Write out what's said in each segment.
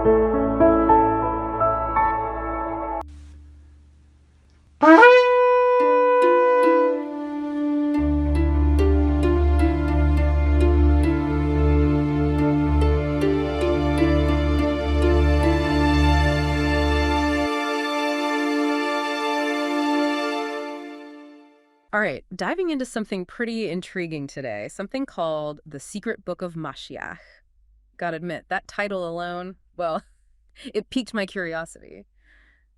All right, diving into something pretty intriguing today, something called the Secret Book of Mashiach. Gotta admit, that title alone, well, it piqued my curiosity.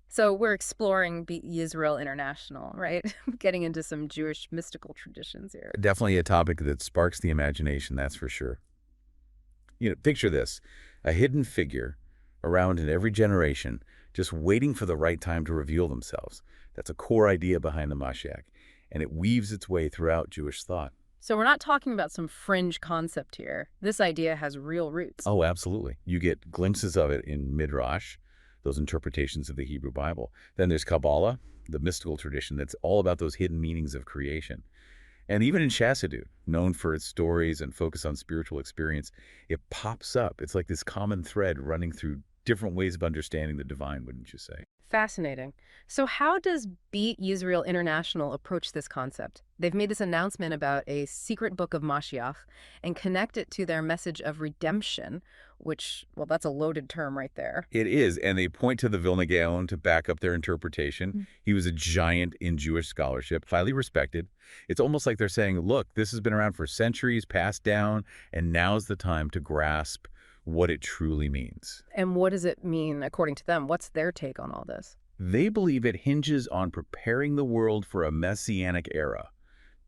So we're exploring Beit Yisrael International, right? Getting into some Jewish mystical traditions here. Definitely a topic that sparks the imagination, that's for sure. Picture this, a hidden figure around in every generation, just waiting for the right time to reveal themselves. That's a core idea behind the Mashiach, and it weaves its way throughout Jewish thought. So we're not talking about some fringe concept here. This idea has real roots. Oh, absolutely. You get glimpses of it in Midrash, those interpretations of the Hebrew Bible. Then there's Kabbalah, the mystical tradition that's all about those hidden meanings of creation. And even in Chassidut, known for its stories and focus on spiritual experience, it pops up. It's like this common thread running through different ways of understanding the divine, wouldn't you say? Fascinating. So how does Beit Yisrael International approach this concept? They've made this announcement about a secret book of Mashiach and connect it to their message of redemption, which, well, that's a loaded term right there. It is, and they point to the Vilna Gaon to back up their interpretation. He was a giant in Jewish scholarship, highly respected. It's almost like they're saying, look, this has been around for centuries, passed down, and now's the time to grasp what it truly means. And what does it mean, according to them? What's their take on all this? They believe it hinges on preparing the world for a Messianic era.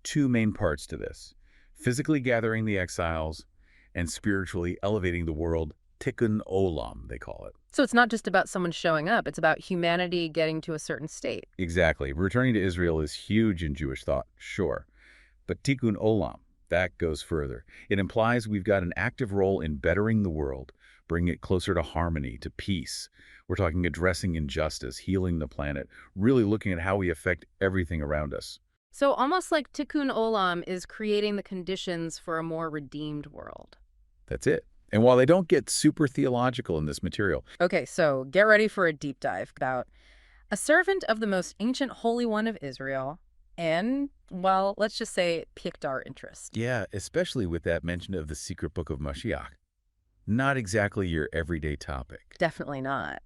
Two main parts to this: physically gathering the exiles and spiritually elevating the world, tikkun olam, they call it. So it's not just about someone showing up, it's about humanity getting to a certain state. Exactly. Returning to Israel is huge in Jewish thought, sure. But tikkun olam, that goes further. It implies we've got an active role in bettering the world, bringing it closer to harmony, to peace. We're talking addressing injustice, healing the planet, really looking at how we affect everything around us. So almost like Tikkun Olam is creating the conditions for a more redeemed world. That's it. And while they don't get super theological in this material. Okay, so get ready for a deep dive about a servant of the most ancient Holy One of Israel, and, well, let's just say it piqued our interest. Yeah, especially with that mention of the Secret Book of Mashiach. Not exactly your everyday topic. Definitely not.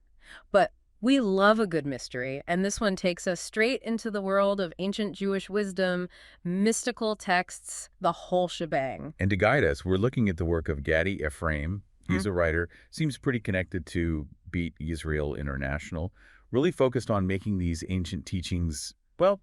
But we love a good mystery, and this one takes us straight into the world of ancient Jewish wisdom, mystical texts, the whole shebang. And to guide us, we're looking at the work of Gaddi Efrayim. He's a writer, seems pretty connected to Beit Yisrael International, really focused on making these ancient teachings, well,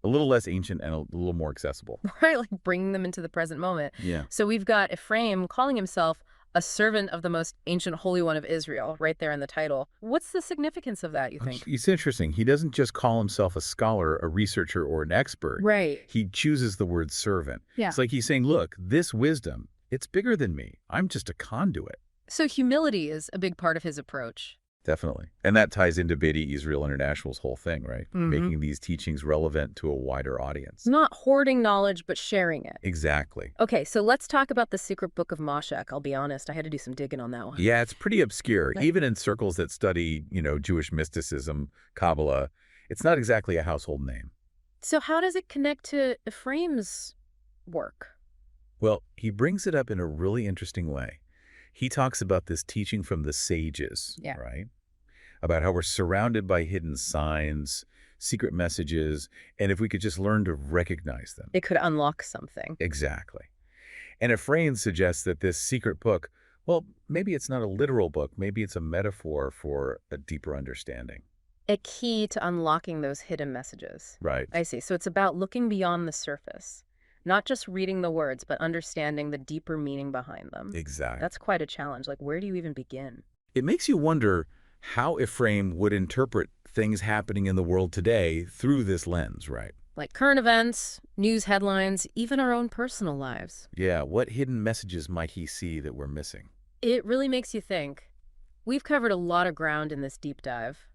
a little less ancient and a little more accessible. Right, like bringing them into the present moment. Yeah. So we've got Ephraim calling himself a servant of the most ancient Holy One of Israel, right there in the title. What's the significance of that, you think? It's interesting. He doesn't just call himself a scholar, a researcher, or an expert. Right. He chooses the word servant. Yeah. It's like he's saying, look, this wisdom, it's bigger than me. I'm just a conduit. So humility is a big part of his approach. Definitely. And that ties into Beit Yisrael International's whole thing, right? Making these teachings relevant to a wider audience. Not hoarding knowledge, but sharing it. Exactly. Okay, so let's talk about the Secret Book of Mashiach. I'll be honest, I had to do some digging on that one. Yeah, it's pretty obscure. Even in circles that study, Jewish mysticism, Kabbalah, it's not exactly a household name. So how does it connect to Ephraim's work? Well, he brings it up in a really interesting way. He talks about this teaching from the sages, right? About how we're surrounded by hidden signs, secret messages, and if we could just learn to recognize them. It could unlock something. Exactly. And Ephraim suggests that this secret book, well, maybe it's not a literal book, maybe it's a metaphor for a deeper understanding. A key to unlocking those hidden messages. Right. I see. So it's about looking beyond the surface. Not just reading the words, but understanding the deeper meaning behind them. Exactly. That's quite a challenge. Like, where do you even begin? It makes you wonder how Ephraim would interpret things happening in the world today through this lens, right? Like current events, news headlines, even our own personal lives. Yeah, what hidden messages might he see that we're missing? It really makes you think. We've covered a lot of ground in this deep dive.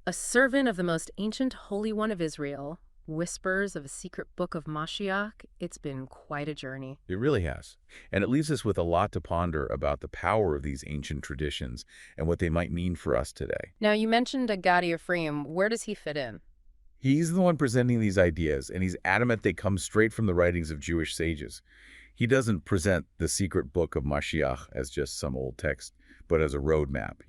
A servant of the most ancient Holy One of Israel, Whispers of a secret book of Mashiach. It's been quite a journey. It really has. And it leaves us with a lot to ponder about the power of these ancient traditions and what they might mean for us today. Now, you mentioned a Gaddi Efrayim. Where does he fit in? He's the one presenting these ideas, and he's adamant they come straight from the writings of Jewish sages. He doesn't present the secret book of Mashiach as just some old text, but as a roadmap,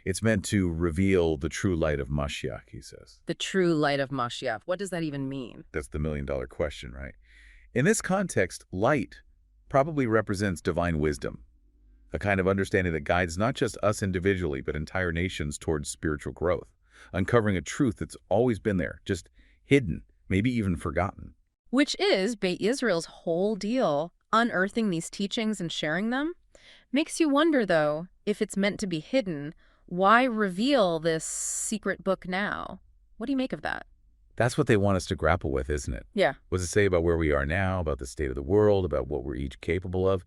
It's meant to reveal the true light of Mashiach, he says. The true light of Mashiach. What does that even mean? That's the million-dollar question, right? In this context, light probably represents divine wisdom, a kind of understanding that guides not just us individually, but entire nations towards spiritual growth, uncovering a truth that's always been there, just hidden, maybe even forgotten. Which is Beit Yisrael's whole deal, unearthing these teachings and sharing them. Makes you wonder, though, if it's meant to be hidden, why reveal this secret book now? What do you make of that? That's what they want us to grapple with, isn't it? Yeah. What does it say about where we are now, about the state of the world, about what we're each capable of?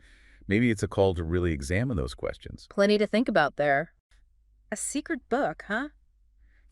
Maybe it's a call to really examine those questions. Plenty to think about there. A secret book, huh?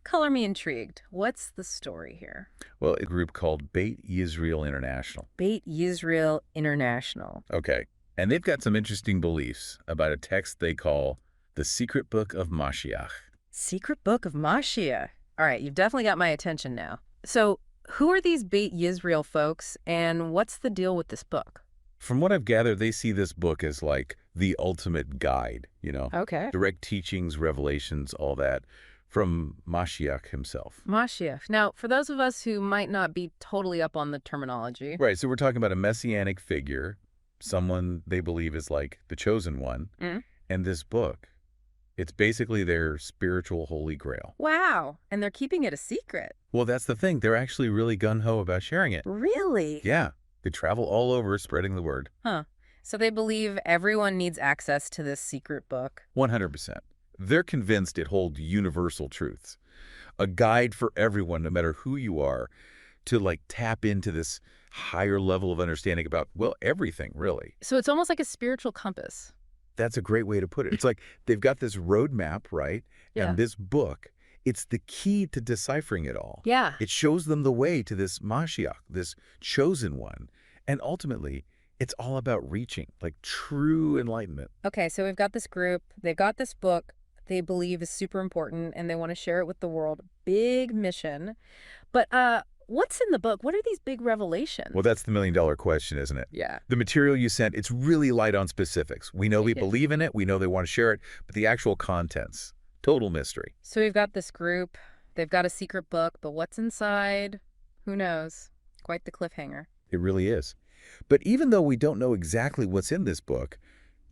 Color me intrigued. What's the story here? Well, a group called Beit Yisrael International. Beit Yisrael International. Okay. And they've got some interesting beliefs about a text they call the Secret Book of Mashiach. Secret Book of Mashiach. All right, you've definitely got my attention now. So, who are these Beit Yisrael folks, and what's the deal with this book? From what I've gathered, they see this book as like the ultimate guide, Okay. Direct teachings, revelations, all that, from Mashiach himself. Mashiach. Now, for those of us who might not be totally up on the terminology. Right, so we're talking about a Messianic figure, someone they believe is like the chosen one, and this book. It's basically their spiritual holy grail. Wow, and they're keeping it a secret. Well, that's the thing. They're actually really gung-ho about sharing it. Really? Yeah. They travel all over spreading the word. Huh. So they believe everyone needs access to this secret book. 100%. They're convinced it holds universal truths. A guide for everyone, no matter who you are, to tap into this higher level of understanding about, well, everything, really. So it's almost like a spiritual compass. That's a great way to put it. It's like they've got this roadmap, right? Yeah. And this book, it's the key to deciphering it all. Yeah. It shows them the way to this Mashiach, this chosen one. And ultimately, it's all about reaching, true enlightenment. Okay, so we've got this group. They've got this book they believe is super important, and they want to share it with the world. Big mission. But what's in the book? What are these big revelations? Well, that's the million-dollar question, isn't it? Yeah. The material you sent, it's really light on specifics. We know they believe in it. We know they want to share it. But the actual contents, total mystery. So we've got this group. They've got a secret book, but what's inside? Who knows? Quite the cliffhanger. It really is. But even though we don't know exactly what's in this book,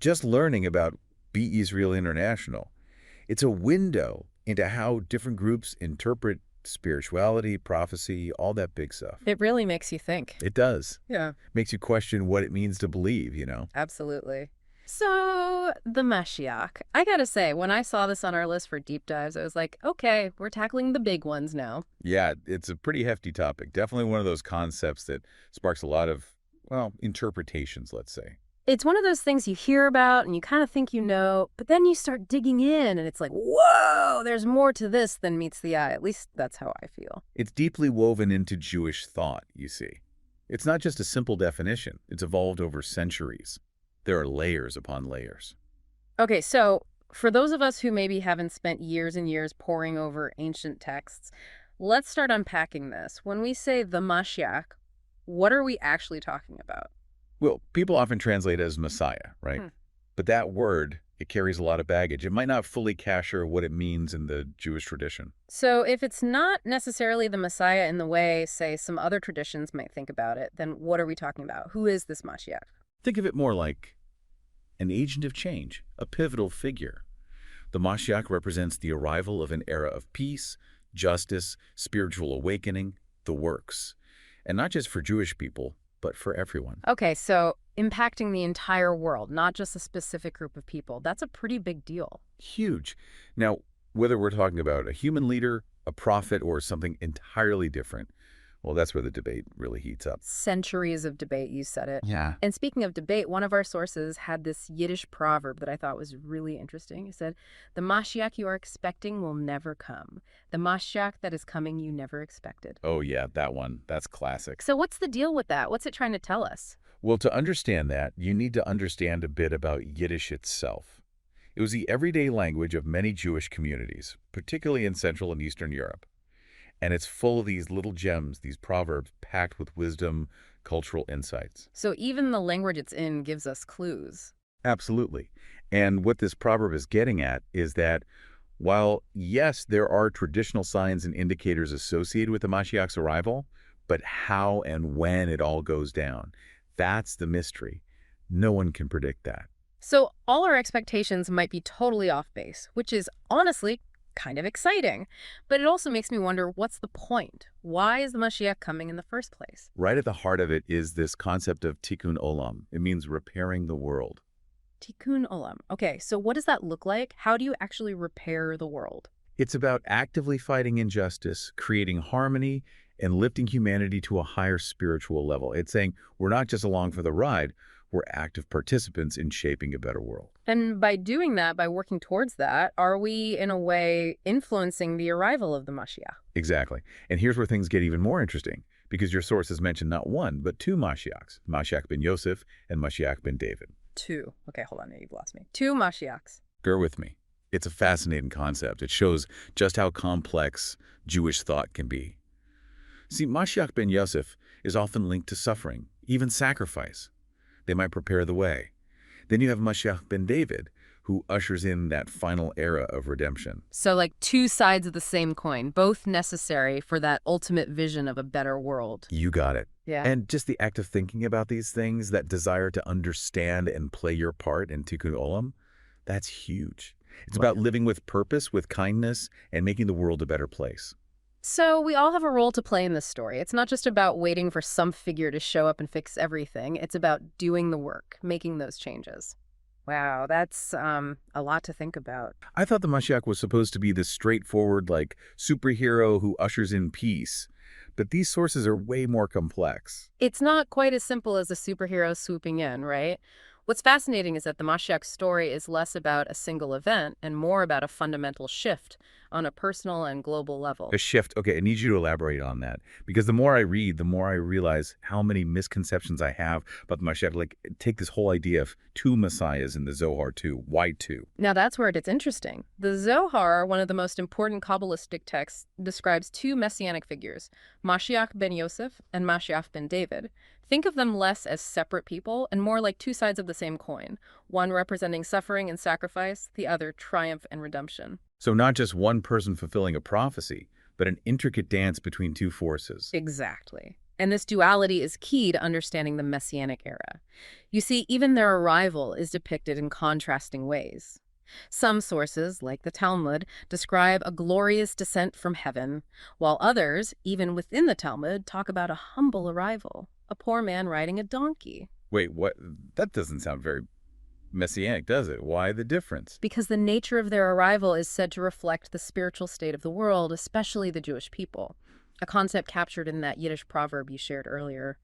just learning about Beit Yisrael International, it's a window into how different groups interpret spirituality, prophecy, all that big stuff. It really makes you think. It does. Yeah. Makes you question what it means to believe, Absolutely. So, the Mashiach. I gotta say, when I saw this on our list for deep dives, I was like, okay, we're tackling the big ones now. Yeah, it's a pretty hefty topic. Definitely one of those concepts that sparks a lot of, interpretations, let's say. It's one of those things you hear about and you kind of think you know, but then you start digging in and it's like, whoa, there's more to this than meets the eye. At least that's how I feel. It's deeply woven into Jewish thought, you see. It's not just a simple definition. It's evolved over centuries. There are layers upon layers. Okay, so for those of us who maybe haven't spent years and years poring over ancient texts, let's start unpacking this. When we say the Mashiach, what are we actually talking about? Well, people often translate it as Messiah, right? But that word, it carries a lot of baggage. It might not fully capture what it means in the Jewish tradition. So if it's not necessarily the Messiah in the way, say, some other traditions might think about it, then what are we talking about? Who is this Mashiach? Think of it more like an agent of change, a pivotal figure. The Mashiach represents the arrival of an era of peace, justice, spiritual awakening, the works. And not just for Jewish people, but for everyone. Okay, so impacting the entire world, not just a specific group of people. That's a pretty big deal. Huge. Now, whether we're talking about a human leader, a prophet, or something entirely different, Well, that's where the debate really heats up. Centuries of debate, you said it. Yeah. And speaking of debate, one of our sources had this Yiddish proverb that I thought was really interesting. It said, "The Mashiach you are expecting will never come. The Mashiach that is coming you never expected." Oh, yeah, that one. That's classic. So what's the deal with that? What's it trying to tell us? Well, to understand that, you need to understand a bit about Yiddish itself. It was the everyday language of many Jewish communities, particularly in Central and Eastern Europe. And it's full of these little gems, these proverbs packed with wisdom, cultural insights. So even the language it's in gives us clues. Absolutely. And what this proverb is getting at is that while, yes, there are traditional signs and indicators associated with the Mashiach's arrival, but how and when it all goes down, that's the mystery. No one can predict that. So all our expectations might be totally off base, which is honestly kind of exciting. But it also makes me wonder, what's the point? Why is the Mashiach coming in the first place? Right at the heart of it is this concept of tikkun olam. It means repairing the world. Tikkun olam. Okay, so what does that look like? How do you actually repair the world? It's about actively fighting injustice, creating harmony, and lifting humanity to a higher spiritual level. It's saying we're not just along for the ride, we're active participants in shaping a better world. And by doing that, by working towards that, are we, in a way, influencing the arrival of the Mashiach? Exactly. And here's where things get even more interesting, because your sources mention not one, but two Mashiachs, Mashiach ben Yosef and Mashiach ben David. Two. Okay, hold on, you've lost me. Two Mashiachs. Bear with me. It's a fascinating concept. It shows just how complex Jewish thought can be. See, Mashiach ben Yosef is often linked to suffering, even sacrifice. They might prepare the way. Then you have Mashiach ben David, who ushers in that final era of redemption. So like two sides of the same coin, both necessary for that ultimate vision of a better world. You got it. Yeah. And just the act of thinking about these things, that desire to understand and play your part in Tikkun Olam, that's huge. It's about living with purpose, with kindness, and making the world a better place. So we all have a role to play in this story. It's not just about waiting for some figure to show up and fix everything. It's about doing the work, making those changes. Wow, that's a lot to think about. I thought the Mashiach was supposed to be this straightforward, like, superhero who ushers in peace. But these sources are way more complex. It's not quite as simple as a superhero swooping in, right? What's fascinating is that the Mashiach story is less about a single event and more about a fundamental shift on a personal and global level. A shift. Okay, I need you to elaborate on that. Because the more I read, the more I realize how many misconceptions I have about the Mashiach. Like, take this whole idea of two messiahs in the Zohar too. Why two? Now that's where it gets interesting. The Zohar, one of the most important Kabbalistic texts, describes two Messianic figures, Mashiach ben Yosef and Mashiach ben David. Think of them less as separate people and more like two sides of the same coin, one representing suffering and sacrifice, the other triumph and redemption. So not just one person fulfilling a prophecy, but an intricate dance between two forces. Exactly. And this duality is key to understanding the Messianic era. You see, even their arrival is depicted in contrasting ways. Some sources, like the Talmud, describe a glorious descent from heaven, while others, even within the Talmud, talk about a humble arrival, a poor man riding a donkey. Wait, what? That doesn't sound very Messianic, does it? Why the difference? Because the nature of their arrival is said to reflect the spiritual state of the world, especially the Jewish people, a concept captured in that Yiddish proverb you shared earlier.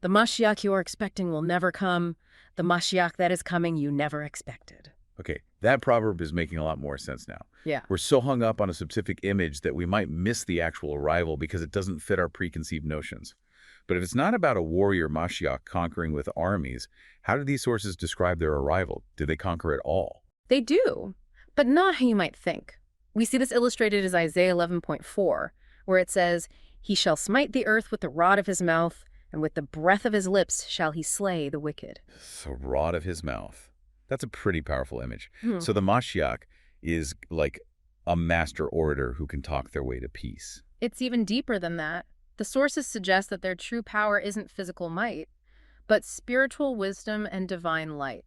The Mashiach you are expecting will never come. The Mashiach that is coming you never expected. Okay, that proverb is making a lot more sense now. Yeah. We're so hung up on a specific image that we might miss the actual arrival because it doesn't fit our preconceived notions. But if it's not about a warrior Mashiach conquering with armies, how do these sources describe their arrival? Do they conquer at all? They do, but not how you might think. We see this illustrated as Isaiah 11.4, where it says, "He shall smite the earth with the rod of his mouth, and with the breath of his lips shall he slay the wicked." The rod of his mouth. That's a pretty powerful image. So the Mashiach is like a master orator who can talk their way to peace. It's even deeper than that. The sources suggest that their true power isn't physical might, but spiritual wisdom and divine light.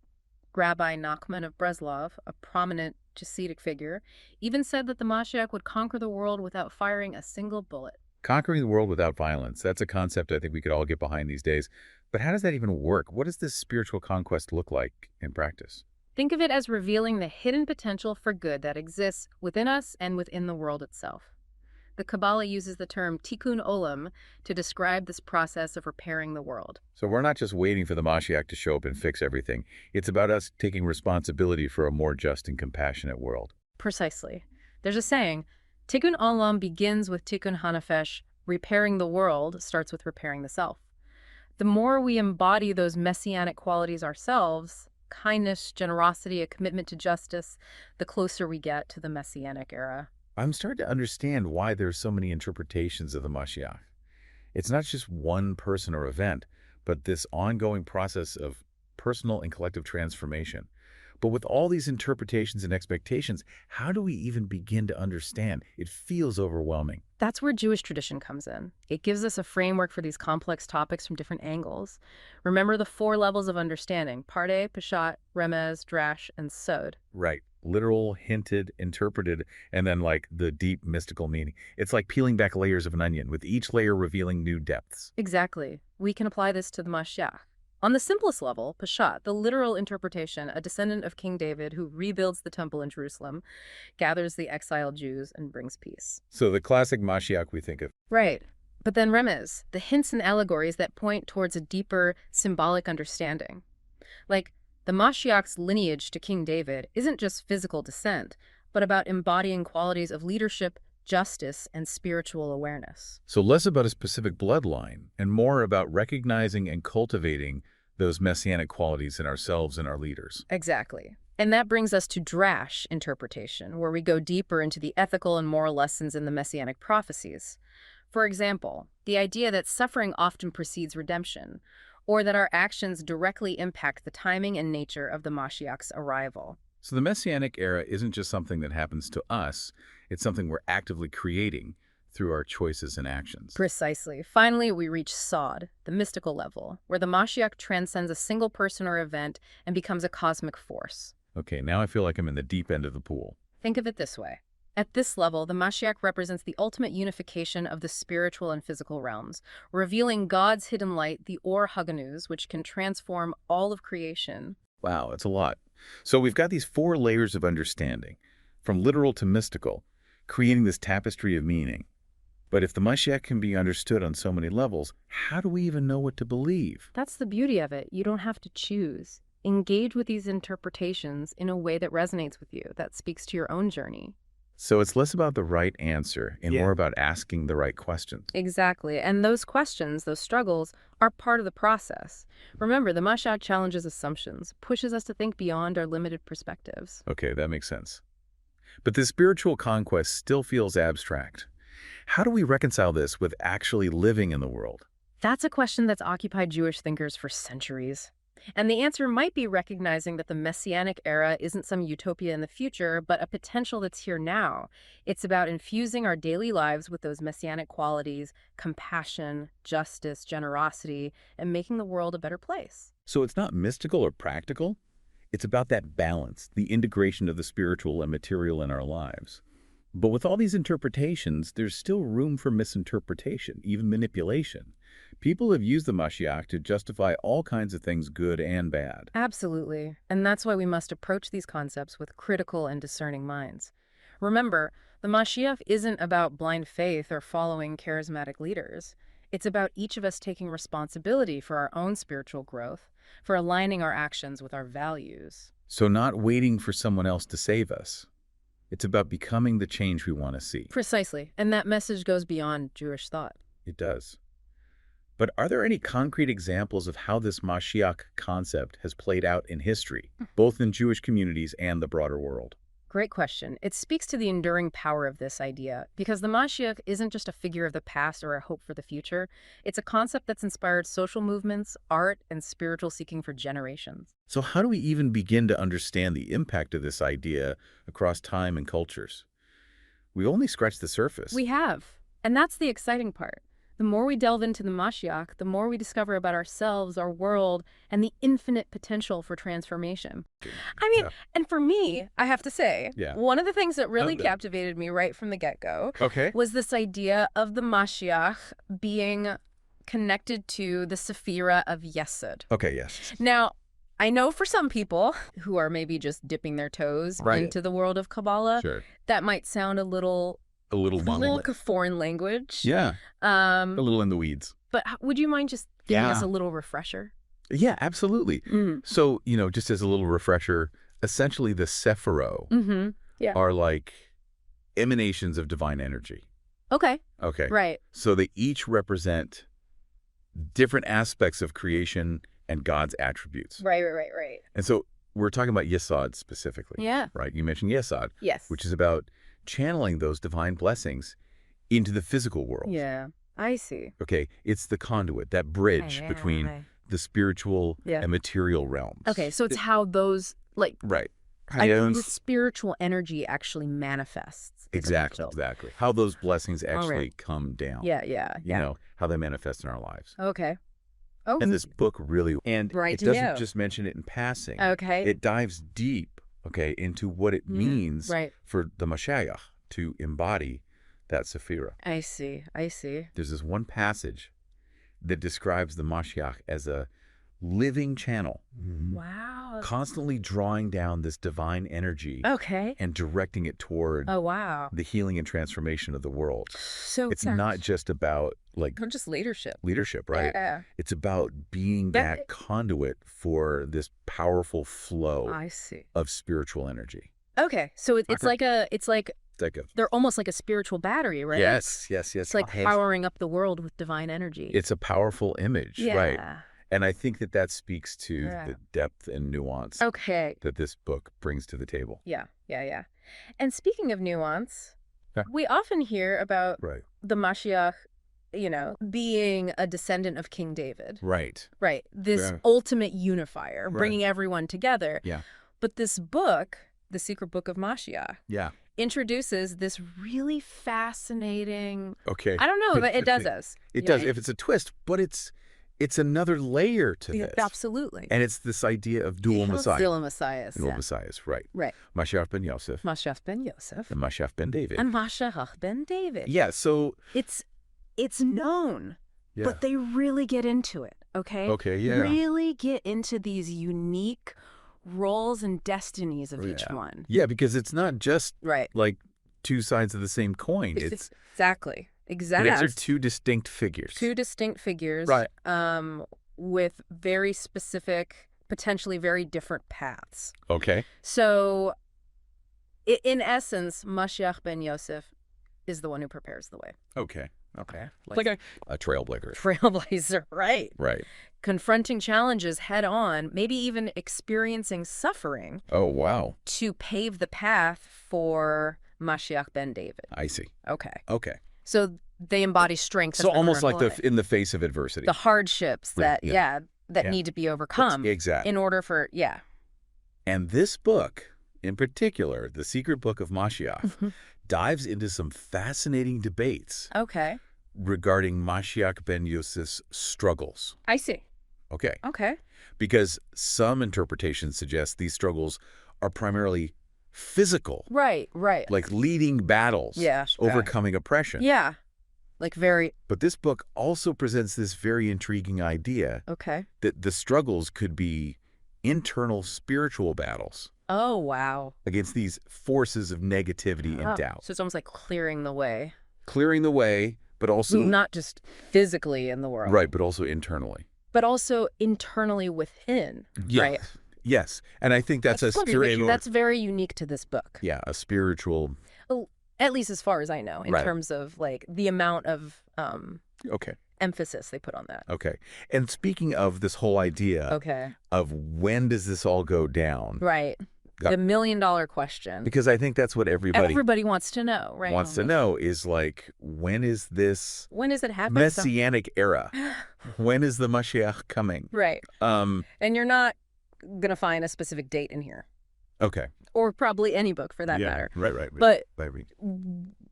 Rabbi Nachman of Breslov, a prominent Hasidic figure, even said that the Mashiach would conquer the world without firing a single bullet. Conquering the world without violence. That's a concept I think we could all get behind these days. But how does that even work? What does this spiritual conquest look like in practice? Think of it as revealing the hidden potential for good that exists within us and within the world itself. The Kabbalah uses the term tikkun olam to describe this process of repairing the world. So we're not just waiting for the Mashiach to show up and fix everything. It's about us taking responsibility for a more just and compassionate world. Precisely. There's a saying, tikkun olam begins with tikkun hanefesh, repairing the world starts with repairing the self. The more we embody those messianic qualities ourselves, kindness, generosity, a commitment to justice, the closer we get to the Messianic era. I'm starting to understand why there's so many interpretations of the Mashiach. It's not just one person or event, but this ongoing process of personal and collective transformation. But with all these interpretations and expectations, how do we even begin to understand? It feels overwhelming. That's where Jewish tradition comes in. It gives us a framework for these complex topics from different angles. Remember the 4 levels of understanding: Pardeh, Peshat, Remez, Drash, and Sod. Right. Literal, hinted, interpreted, and then like the deep mystical meaning. It's like peeling back layers of an onion, with each layer revealing new depths. Exactly. We can apply this to the Mashiach. On the simplest level, Peshat, the literal interpretation, a descendant of King David who rebuilds the temple in Jerusalem, gathers the exiled Jews, and brings peace. So the classic Mashiach we think of. Right. But then Remez, the hints and allegories that point towards a deeper symbolic understanding. Like, the Mashiach's lineage to King David isn't just physical descent, but about embodying qualities of leadership, justice, and spiritual awareness. So less about a specific bloodline and more about recognizing and cultivating those messianic qualities in ourselves and our leaders. Exactly. And that brings us to Drash interpretation, where we go deeper into the ethical and moral lessons in the messianic prophecies. For example, the idea that suffering often precedes redemption, or that our actions directly impact the timing and nature of the Mashiach's arrival. So the Messianic era isn't just something that happens to us, it's something we're actively creating through our choices and actions. Precisely. Finally, we reach Sod, the mystical level, where the Mashiach transcends a single person or event and becomes a cosmic force. Okay, now I feel like I'm in the deep end of the pool. Think of it this way. At this level, the Mashiach represents the ultimate unification of the spiritual and physical realms, revealing God's hidden light, the Or Haganuz, which can transform all of creation. Wow, that's a lot. So we've got these 4 layers of understanding, from literal to mystical, creating this tapestry of meaning. But if the Mashiach can be understood on so many levels, how do we even know what to believe? That's the beauty of it. You don't have to choose. Engage with these interpretations in a way that resonates with you, that speaks to your own journey. So it's less about the right answer and more about asking the right questions. Exactly. And those questions, those struggles, are part of the process. Remember, the Mashiach challenges assumptions, pushes us to think beyond our limited perspectives. Okay, that makes sense. But this spiritual conquest still feels abstract. How do we reconcile this with actually living in the world? That's a question that's occupied Jewish thinkers for centuries. And the answer might be recognizing that the Messianic era isn't some utopia in the future, but a potential that's here now. It's about infusing our daily lives with those Messianic qualities, compassion, justice, generosity, and making the world a better place. So it's not mystical or practical. It's about that balance, the integration of the spiritual and material in our lives. But with all these interpretations, there's still room for misinterpretation, even manipulation. People have used the Mashiach to justify all kinds of things, good and bad. Absolutely. And that's why we must approach these concepts with critical and discerning minds. Remember, the Mashiach isn't about blind faith or following charismatic leaders. It's about each of us taking responsibility for our own spiritual growth, for aligning our actions with our values. So not waiting for someone else to save us. It's about becoming the change we want to see. Precisely. And that message goes beyond Jewish thought. It does. But are there any concrete examples of how this Mashiach concept has played out in history, both in Jewish communities and the broader world? Great question. It speaks to the enduring power of this idea, because the Mashiach isn't just a figure of the past or a hope for the future. It's a concept that's inspired social movements, art, and spiritual seeking for generations. So how do we even begin to understand the impact of this idea across time and cultures? We've only scratched the surface. We have. And that's the exciting part. The more we delve into the Mashiach, the more we discover about ourselves, our world, and the infinite potential for transformation. I mean, and for me, I have to say, one of the things that really captivated me right from the get-go was this idea of the Mashiach being connected to the Sephira of Yesod. Okay, yes. Now, I know for some people who are maybe just dipping their toes into the world of Kabbalah, that might sound a little a little a little monolith. like a foreign language. Yeah, a little in the weeds. But would you mind just giving us Yeah. a little refresher? Yeah, absolutely. Mm. So, just as a little refresher, essentially the Sephiro Mm-hmm. Yeah. are like emanations of divine energy. Okay. Okay. Right. So they each represent different aspects of creation and God's attributes. Right. And so we're talking about Yesod specifically. Yeah. Right? You mentioned Yesod, Yes. which is about channeling those divine blessings into the physical world. Yeah. I see. Okay. It's the conduit, that bridge between the spiritual and material realms. Okay. So it's how those, like, Right. the spiritual energy actually manifests. Exactly. How those blessings actually come down. Yeah. How they manifest in our lives. Okay. Oh. And this book really, and Right it doesn't just mention it in passing. Okay. It dives deep, into what it means for the Mashiach to embody that Sephira. I see. There's this one passage that describes the Mashiach as a living channel. Wow. Constantly drawing down this divine energy and directing it toward the healing and transformation of the world. So it's not just about not just leadership, right? Yeah. It's about being that conduit for this powerful flow of spiritual energy. Okay. So it's like they're almost like a spiritual battery, right? Yes. It's like powering up the world with divine energy. It's a powerful image, right? Yeah. And I think that speaks to the depth and nuance that this book brings to the table. Yeah. And speaking of nuance, we often hear about the Mashiach, being a descendant of King David. Right. This ultimate unifier, bringing everyone together. Yeah. But this book, the Secret Book of Mashiach, introduces this really fascinating... Okay. I don't know, but it does this. It does. If it's a twist, but it's another layer to this. Absolutely. And it's this idea of dual Messiah. Dual Messiahs. Dual Messiahs, right. Mashiach ben Yosef. And Mashiach ben David. And Mashiach ben David. Yeah, so... It's known, but they really get into it, okay? Okay, yeah. Really get into these unique roles and destinies of each one. Yeah, because it's not just like two sides of the same coin. It's Exactly. These are two distinct figures. Right. With very specific, potentially very different paths. Okay. So, in essence, Mashiach ben Yosef is the one who prepares the way. Okay. Like a trailblazer. Trailblazer, right. Right. Confronting challenges head on, maybe even experiencing suffering. Oh, wow. To pave the path for Mashiach ben David. I see. Okay. So they embody strength. So almost like in the face of adversity. The hardships that need to be overcome. Exactly. In order for, And this book, in particular, the Secret Book of Mashiach, dives into some fascinating debates. Okay. Regarding Mashiach ben Yosef's struggles. I see. Okay. Okay. Because some interpretations suggest these struggles are primarily physical. Right. Like leading battles. Yeah. Overcoming oppression. Yeah. But this book also presents this very intriguing idea. Okay. That the struggles could be internal spiritual battles. Oh, wow. Against these forces of negativity and doubt. So it's almost like clearing the way. But also... Not just physically in the world. Right, but also internally. But also internally within, right? Yes. And I think that's a spiritual... That's very unique to this book. Yeah, a spiritual... At least as far as I know, in terms of the amount of emphasis they put on that. Okay. And speaking of this whole idea of when does this all go down? Right. The $1 million question. Because I think that's what everybody wants to know, right? Wants to know is when is it happening? Messianic era? When is the Mashiach coming? Right. And you're not going to find a specific date in here. Okay. Or probably any book for that matter. Right. But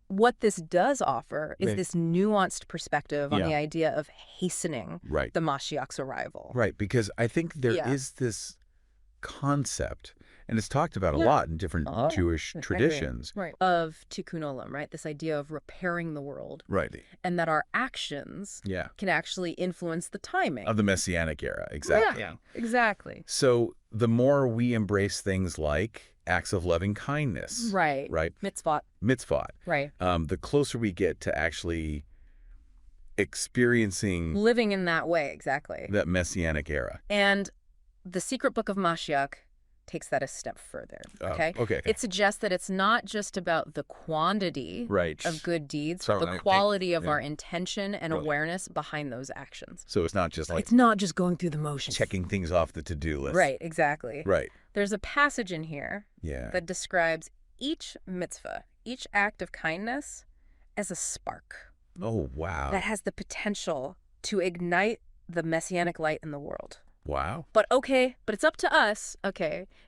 what this does offer is this nuanced perspective on the idea of hastening the Mashiach's arrival. Right, because I think there is this concept, and it's talked about a lot in different Jewish traditions. Right. Of tikkun olam, right? This idea of repairing the world. Right. And that our actions can actually influence the timing. Of the Messianic era, exactly. Yeah, exactly. So the more we embrace things like acts of loving kindness. Right. Right? Mitzvot. Mitzvot. Right. The closer we get to actually experiencing Living in that way, exactly. that Messianic era. And the Secret Book of Mashiach takes that a step further, okay? Okay. It suggests that it's not just about the quantity Right. of good deeds, So, but the quality of yeah. our intention and Really. awareness behind those actions. So it's not just like It's not just going through the motions. checking things off the to-do list. Right, exactly. Right. There's a passage in here Yeah. that describes each mitzvah, each act of kindness, as a spark Oh, wow. that has the potential to ignite the Messianic light in the world. Wow. But it's up to us,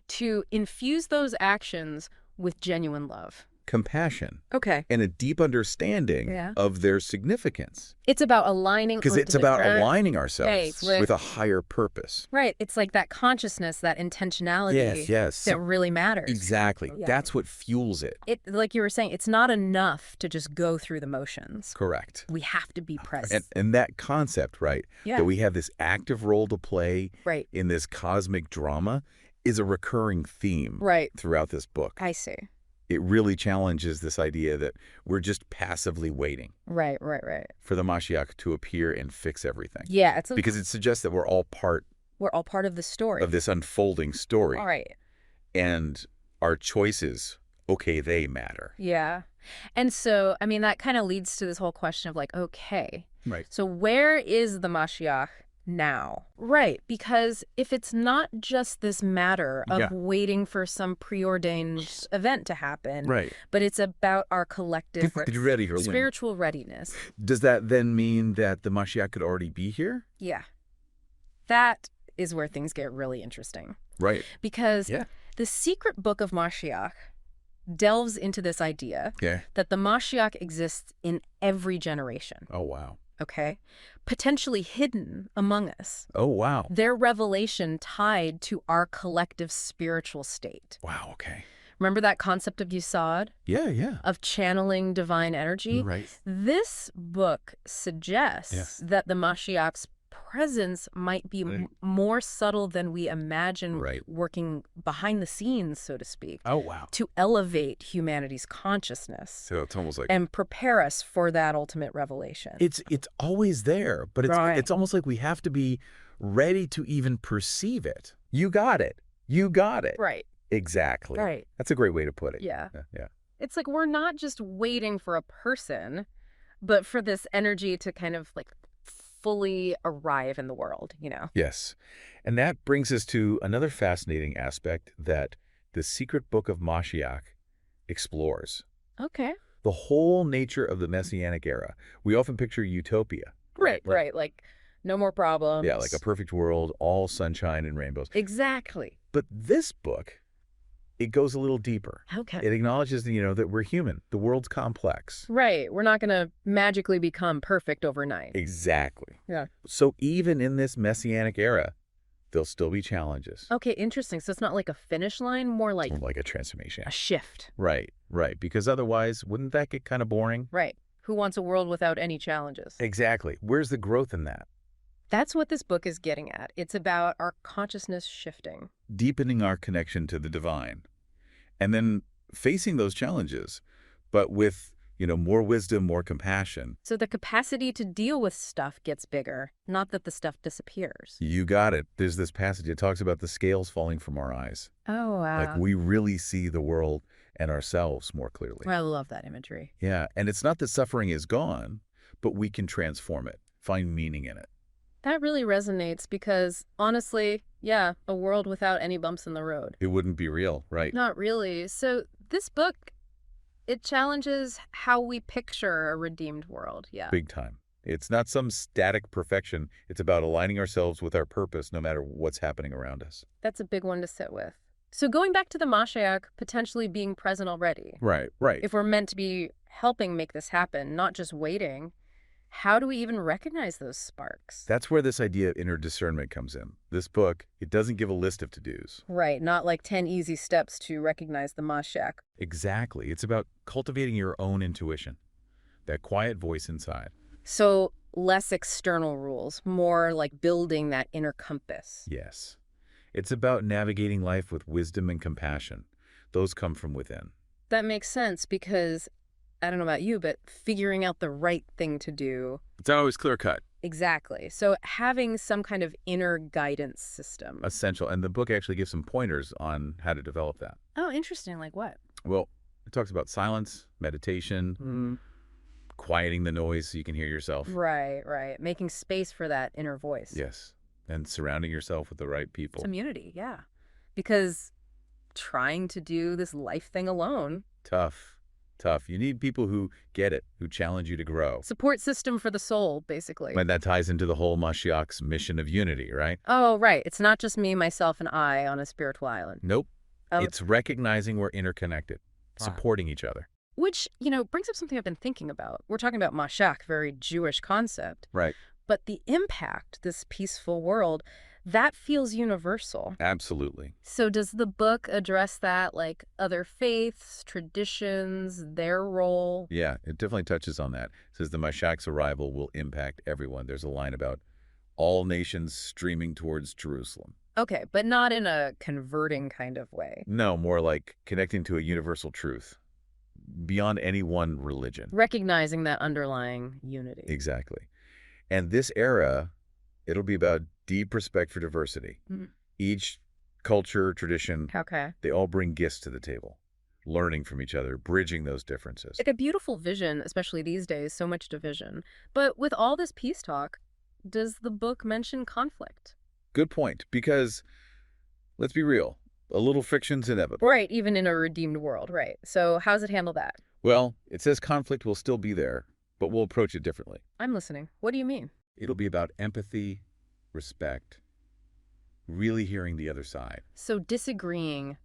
to infuse those actions with genuine love. Compassion. Okay. And a deep understanding Yeah. of their significance. It's about aligning. Because it's about aligning ourselves Right, with a higher purpose. Right. It's like that consciousness, that intentionality Yes. that really matters. Exactly. Yeah. That's what fuels it. Like you were saying, it's not enough to just go through the motions. Correct. We have to be present. And that concept, right, Yeah. that we have this active role to play Right. in this cosmic drama is a recurring theme Right. throughout this book. I see. It really challenges this idea that we're just passively waiting Right. for the Mashiach to appear and fix everything. Yeah. Because it suggests that we're all part of the story. of this unfolding story. All right. And our choices, they matter. Yeah. And so, I mean, that kind of leads to this whole question of like, okay, Right. so where is the Mashiach now? Right. Because if it's not just this matter of Yeah. waiting for some preordained event to happen, Right. but it's about our collective Get ready here. spiritual readiness. Does that then mean that the Mashiach could already be here? Yeah. That is where things get really interesting. Right. Because Yeah. the Secret Book of Mashiach delves into this idea Yeah. that the Mashiach exists in every generation. Oh, wow. Okay, potentially hidden among us. Oh, wow. Their revelation tied to our collective spiritual state. Wow, okay. Remember that concept of Yesod, Yeah. of channeling divine energy? Right. This book suggests that the Mashiach's presence might be more subtle than we imagine, Right. working behind the scenes, so to speak, Oh, wow. to elevate humanity's consciousness So it's almost like and prepare us for that ultimate revelation. it's always there, but Right. it's almost like we have to be ready to even perceive it. You got it. You got it. Right. Exactly. Right. That's a great way to put it. Yeah. Yeah. It's like we're not just waiting for a person, but for this energy to kind of like fully arrive in the world, Yes. And that brings us to another fascinating aspect that the Secret Book of Mashiach explores. Okay. The whole nature of the Messianic era. We often picture utopia. Right. Like no more problems. Yeah, like a perfect world, all sunshine and rainbows. Exactly. But this book, it goes a little deeper. Okay. It acknowledges, that we're human. The world's complex. Right. We're not going to magically become perfect overnight. Exactly. Yeah. So even in this Messianic era, there'll still be challenges. Okay, interesting. So it's not like a finish line, more like Like a transformation. a shift. Right. Because otherwise, wouldn't that get kind of boring? Right. Who wants a world without any challenges? Exactly. Where's the growth in that? That's what this book is getting at. It's about our consciousness shifting. Deepening our connection to the divine. And then facing those challenges, but with, more wisdom, more compassion. So the capacity to deal with stuff gets bigger, not that the stuff disappears. You got it. There's this passage. It talks about the scales falling from our eyes. Oh, wow. Like we really see the world and ourselves more clearly. I love that imagery. Yeah. And it's not that suffering is gone, but we can transform it, find meaning in it. That really resonates because, honestly, yeah, a world without any bumps in the road. It wouldn't be real, right? Not really. So this book, it challenges how we picture a redeemed world. Yeah. Big time. It's not some static perfection. It's about aligning ourselves with our purpose no matter what's happening around us. That's a big one to sit with. So going back to the Mashiach potentially being present already. Right. If we're meant to be helping make this happen, not just waiting, how do we even recognize those sparks? That's where this idea of inner discernment comes in. This book, it doesn't give a list of to-dos. Right, not like 10 easy steps to recognize the Mashiach. Exactly. It's about cultivating your own intuition, that quiet voice inside. So less external rules, more like building that inner compass. Yes. It's about navigating life with wisdom and compassion. Those come from within. That makes sense because, I don't know about you, but figuring out the right thing to do. It's not always clear-cut. Exactly. So having some kind of inner guidance system. Essential. And the book actually gives some pointers on how to develop that. Oh, interesting. Like what? Well, it talks about silence, meditation, quieting the noise so you can hear yourself. Right, right. Making space for that inner voice. Yes. And surrounding yourself with the right people. Community, yeah. Because trying to do this life thing alone. Tough. You need people who get it, who challenge you to grow. Support system for the soul, basically. And that ties into the whole Mashiach's mission of unity, right? Oh, right. It's not just me, myself, and I on a spiritual island. Nope. Oh. It's recognizing we're interconnected, supporting each other. Which, brings up something I've been thinking about. We're talking about Mashiach, very Jewish concept. Right. But the impact, this peaceful world, that feels universal. Absolutely. So does the book address that, like other faiths, traditions, their role? Yeah, it definitely touches on that. It says the Mashiach's arrival will impact everyone. There's a line about all nations streaming towards Jerusalem. Okay, but not in a converting kind of way. No, more like connecting to a universal truth beyond any one religion. Recognizing that underlying unity. Exactly. And this era, it'll be about deep respect for diversity. Each culture, tradition, they all bring gifts to the table, learning from each other, bridging those differences. Like a beautiful vision, especially these days, so much division. But with all this peace talk, does the book mention conflict? Good point, because let's be real, a little friction's inevitable. Right, even in a redeemed world, right. So how's it handle that? Well, it says conflict will still be there, but we'll approach it differently. I'm listening. What do you mean? It'll be about empathy, respect, really hearing the other side. So disagreeing,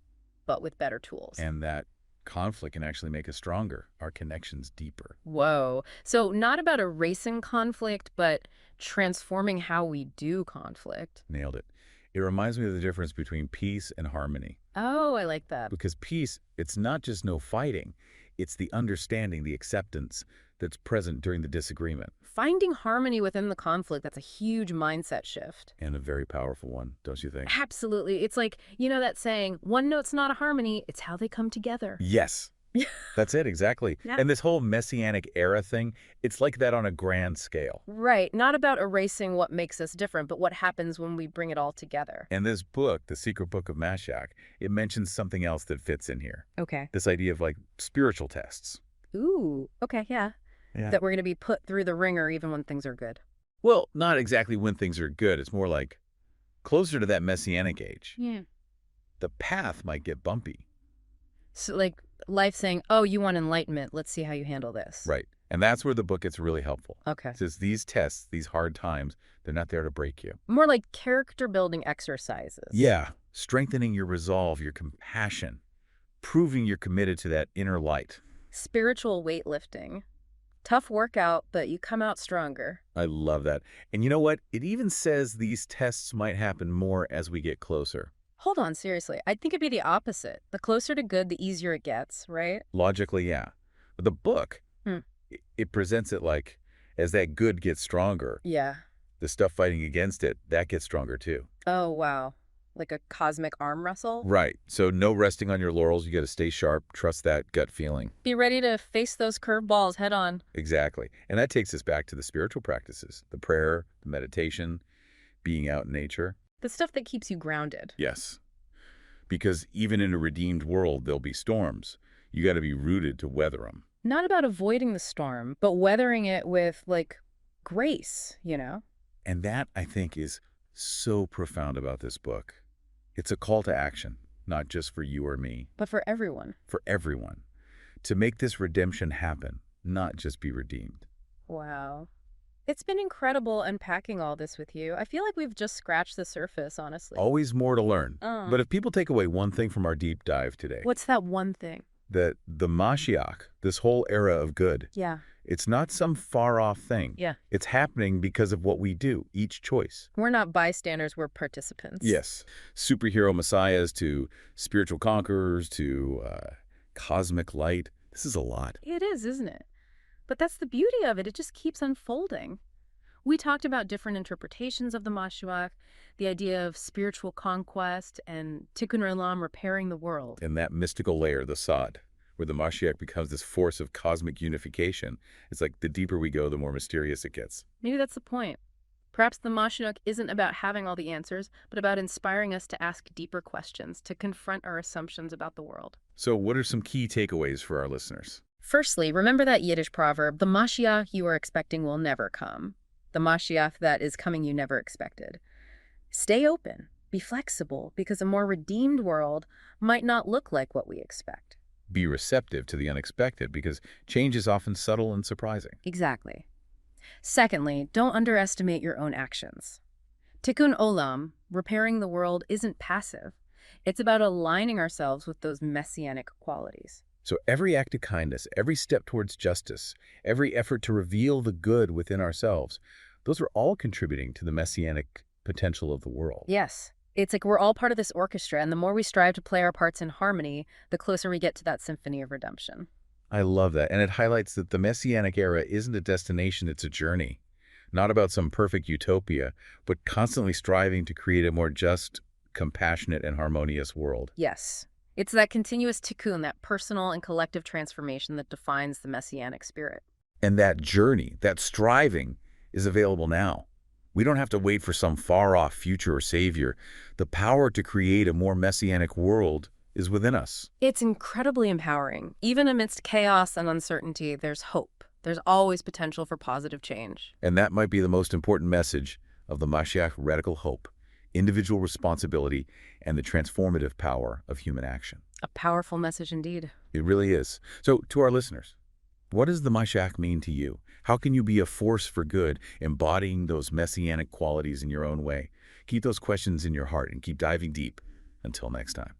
but with better tools. And that conflict can actually make us stronger, our connections deeper. Whoa. So not about erasing conflict, but transforming how we do conflict. Nailed it. It reminds me of the difference between peace and harmony. Oh, I like that. Because peace, it's not just no fighting. It's the understanding, the acceptance that's present during the disagreement. Finding harmony within the conflict, that's a huge mindset shift. And a very powerful one, don't you think? Absolutely. It's like, that saying, one note's not a harmony, it's how they come together. Yes. That's it, exactly. Yeah. And this whole Messianic era thing, it's like that on a grand scale. Right. Not about erasing what makes us different, but what happens when we bring it all together. And this book, The Secret Book of Mashiach, it mentions something else that fits in here. Okay. This idea of like spiritual tests. Ooh, okay, yeah. That we're going to be put through the ringer even when things are good. Well, not exactly when things are good. It's more like closer to that Messianic age. Yeah. The path might get bumpy. So like life saying, oh, you want enlightenment. Let's see how you handle this. Right. And that's where the book gets really helpful. Okay. It says these tests, these hard times, they're not there to break you. More like character building exercises. Yeah. Strengthening your resolve, your compassion, proving you're committed to that inner light. Spiritual weightlifting. Tough workout, but you come out stronger. I love that. And you know what? It even says these tests might happen more as we get closer. Hold on, seriously. I think it'd be the opposite. The closer to good, the easier it gets, right? Logically, yeah. But the book, it presents it like as that good gets stronger. Yeah. The stuff fighting against it, that gets stronger too. Oh, wow. Like a cosmic arm wrestle? Right. So no resting on your laurels. You got to stay sharp. Trust that gut feeling. Be ready to face those curveballs head on. Exactly. And that takes us back to the spiritual practices, the prayer, the meditation, being out in nature. The stuff that keeps you grounded. Yes. Because even in a redeemed world, there'll be storms. You got to be rooted to weather them. Not about avoiding the storm, but weathering it with, like, grace, And that, I think, is so profound about this book. It's a call to action, not just for you or me. But for everyone. For everyone. To make this redemption happen, not just be redeemed. Wow. It's been incredible unpacking all this with you. I feel like we've just scratched the surface, honestly. Always more to learn. But if people take away one thing from our deep dive today. What's that one thing? That the Mashiach, this whole era of good. Yeah. It's not some far-off thing. Yeah. It's happening because of what we do, each choice. We're not bystanders, we're participants. Yes. Superhero messiahs to spiritual conquerors to cosmic light. This is a lot. It is, isn't it? But that's the beauty of it. It just keeps unfolding. We talked about different interpretations of the Mashiach, the idea of spiritual conquest, and Tikkun Olam, repairing the world. And that mystical layer, the Sod, where the Mashiach becomes this force of cosmic unification. It's like the deeper we go, the more mysterious it gets. Maybe that's the point. Perhaps the Mashiach isn't about having all the answers, but about inspiring us to ask deeper questions, to confront our assumptions about the world. So what are some key takeaways for our listeners? Firstly, remember that Yiddish proverb, the Mashiach you are expecting will never come. The Mashiach that is coming you never expected. Stay open, be flexible, because a more redeemed world might not look like what we expect. Be receptive to the unexpected, because change is often subtle and surprising. Exactly. Secondly, don't underestimate your own actions. Tikkun Olam, repairing the world, isn't passive. It's about aligning ourselves with those messianic qualities. So every act of kindness, every step towards justice, every effort to reveal the good within ourselves, those are all contributing to the messianic potential of the world. Yes. It's like we're all part of this orchestra, and the more we strive to play our parts in harmony, the closer we get to that symphony of redemption. I love that. And it highlights that the Messianic era isn't a destination, it's a journey. Not about some perfect utopia, but constantly striving to create a more just, compassionate, and harmonious world. Yes. It's that continuous tikkun, that personal and collective transformation that defines the Messianic spirit. And that journey, that striving, is available now. We don't have to wait for some far-off future or savior. The power to create a more Messianic world is within us. It's incredibly empowering. Even amidst chaos and uncertainty, there's hope. There's always potential for positive change. And that might be the most important message of the Mashiach radical hope, individual responsibility, and the transformative power of human action. A powerful message indeed. It really is. So, to our listeners, what does the Mashiach mean to you? How can you be a force for good, embodying those messianic qualities in your own way? Keep those questions in your heart and keep diving deep. Until next time.